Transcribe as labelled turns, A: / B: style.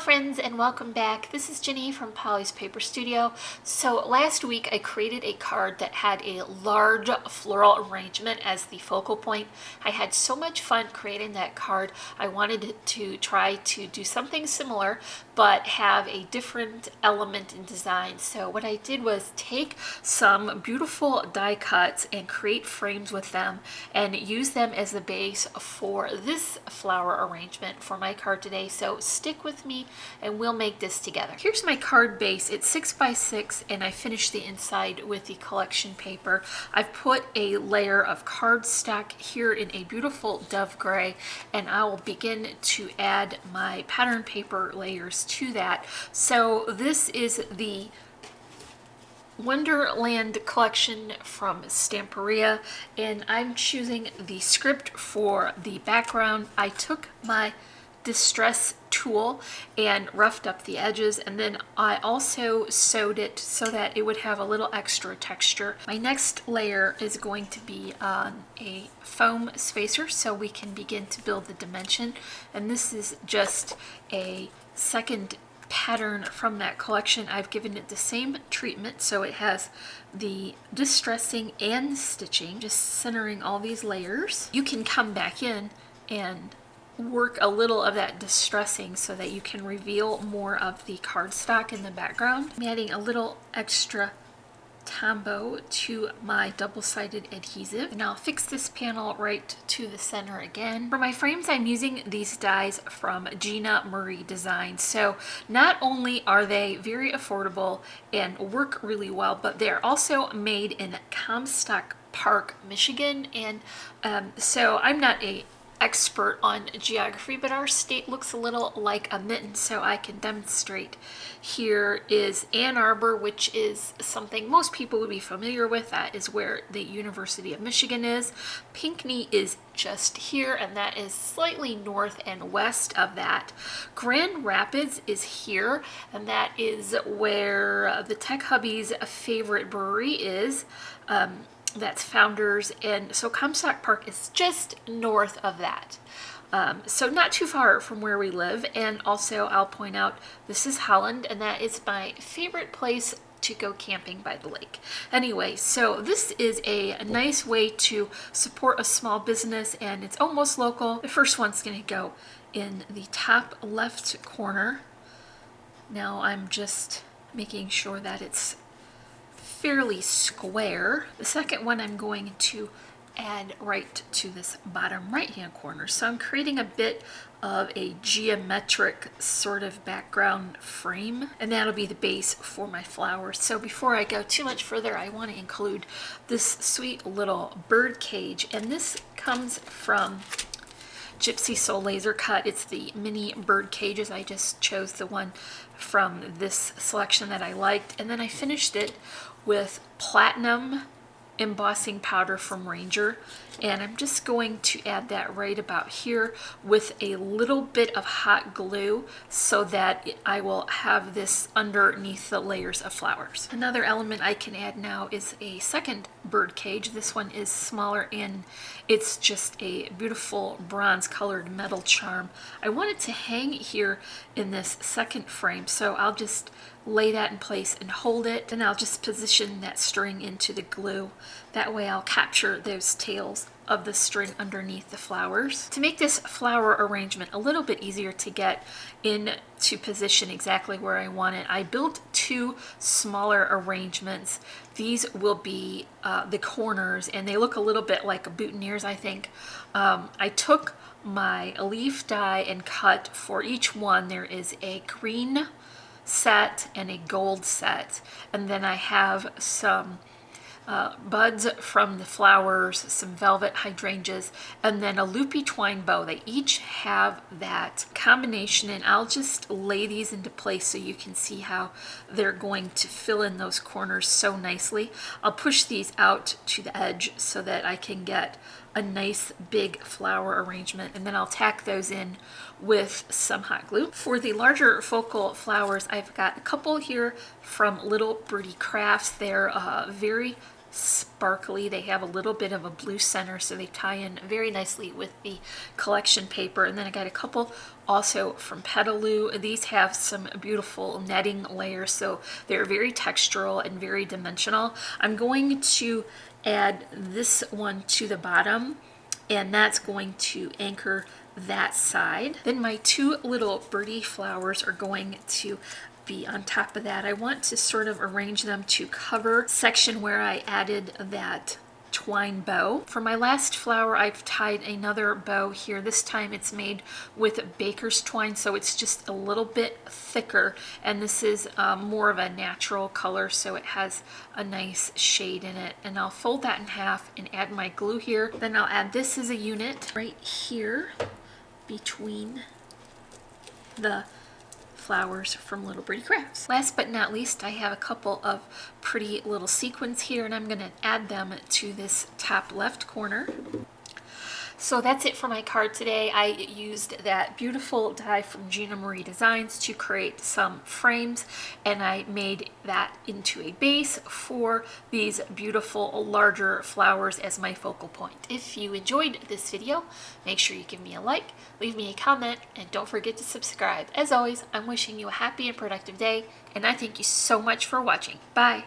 A: friends, and welcome back. This is Ginny from Polly's Paper Studio. So last week I created a card that had a large floral arrangement as the focal point. I had so much fun creating that card. I wanted to try to do something similar but have a different element in design. So what I did was take some beautiful die cuts and create frames with them and use them as the base for this flower arrangement for my card today. So stick with me and we'll make this together. Here's my card base. It's 6x6 and I finished the inside with the collection paper. I've put a layer of cardstock here in a beautiful dove gray, and I will begin to add my pattern paper layers to that. So this is the Wonderland collection from Stamperia, and I'm choosing the script for the background. I took my distress tool and roughed up the edges, and then I also sewed it so that it would have a little extra texture. My next layer is going to be on a foam spacer so we can begin to build the dimension, and this is just a second pattern from that collection. I've given it the same treatment, so it has the distressing and stitching, just centering all these layers. You can come back in and work a little of that distressing so that you can reveal more of the cardstock in the background. I'm adding a little extra Tombow to my double-sided adhesive, and I'll fix this panel right to the center again. For my frames, I'm using these dies from Gina Marie Designs. So not only are they very affordable and work really well, but they're also made in Comstock Park, Michigan. And so I'm not a expert on geography, but our state looks a little like a mitten, so I can demonstrate. Here is Ann Arbor, which is something most people would be familiar with. That is where the University of Michigan is. Pinckney is just here, and that is slightly north and west of that. Grand Rapids is here, and that is where the Tech Hubby's favorite brewery is. That's Founders, and so Comstock Park is just north of that. So not too far from where we live. And also I'll point out this is Holland, and that is my favorite place to go camping by the lake. Anyway, so this is a nice way to support a small business, and it's almost local. The first one's going to go in the top left corner. Now I'm just making sure that it's fairly square. The second one I'm going to add right to this bottom right hand corner. So I'm creating a bit of a geometric sort of background frame, and that'll be the base for my flowers. So before I go too much further, I want to include this sweet little Birdcage, and this comes from Gypsy Soul Laser Cut. It's the mini bird cages. I just chose the one from this selection that I liked, and then I finished it with platinum embossing powder from Ranger, and I'm just going to add that right about here with a little bit of hot glue so that I will have this underneath the layers of flowers. Another element I can add now is a second bird cage. This one is smaller, and it's just a beautiful bronze colored metal charm. I want it to hang here in this second frame, so I'll just lay that in place and hold it, and I'll just position that string into the glue. That way I'll capture those tails of the string underneath the flowers. To make this flower arrangement a little bit easier to get into position exactly where I want it, I built two smaller arrangements. These will be the corners, and they look a little bit like boutonnieres, I think. I took my leaf die and cut for each one. There is a green set and a gold set, and then I have some buds from the flowers, some velvet hydrangeas, and then a loopy twine bow. They each have that combination, and I'll just lay these into place so you can see how they're going to fill in those corners so nicely. I'll push these out to the edge so that I can get a nice big flower arrangement, and then I'll tack those in with some hot glue. For the larger focal flowers, I've got a couple here from Little Birdie Crafts. They're very sparkly. They have a little bit of a blue center, so they tie in very nicely with the collection paper. And then I got a couple also from Petaloo. These have some beautiful netting layers, so they're very textural and very dimensional. I'm going to add this one to the bottom, and that's going to anchor that side. Then my two little birdie flowers are going to be on top of that. I want to sort of arrange them to cover section where I added that twine bow. For my last flower, I've tied another bow here. This time it's made with baker's twine, so it's just a little bit thicker, and this is more of a natural color, so it has a nice shade in it. And I'll fold that in half and add my glue here. Then I'll add this as a unit right here between the flowers from Little Birdie Crafts. Last but not least, I have a couple of pretty little sequins here, and I'm going to add them to this top left corner. So that's it for my card today. I used that beautiful die from Gina Marie Designs to create some frames, and I made that into a base for these beautiful larger flowers as my focal point. If you enjoyed this video, make sure you give me a like, leave me a comment, and don't forget to subscribe. As always, I'm wishing you a happy and productive day, and I thank you so much for watching. Bye!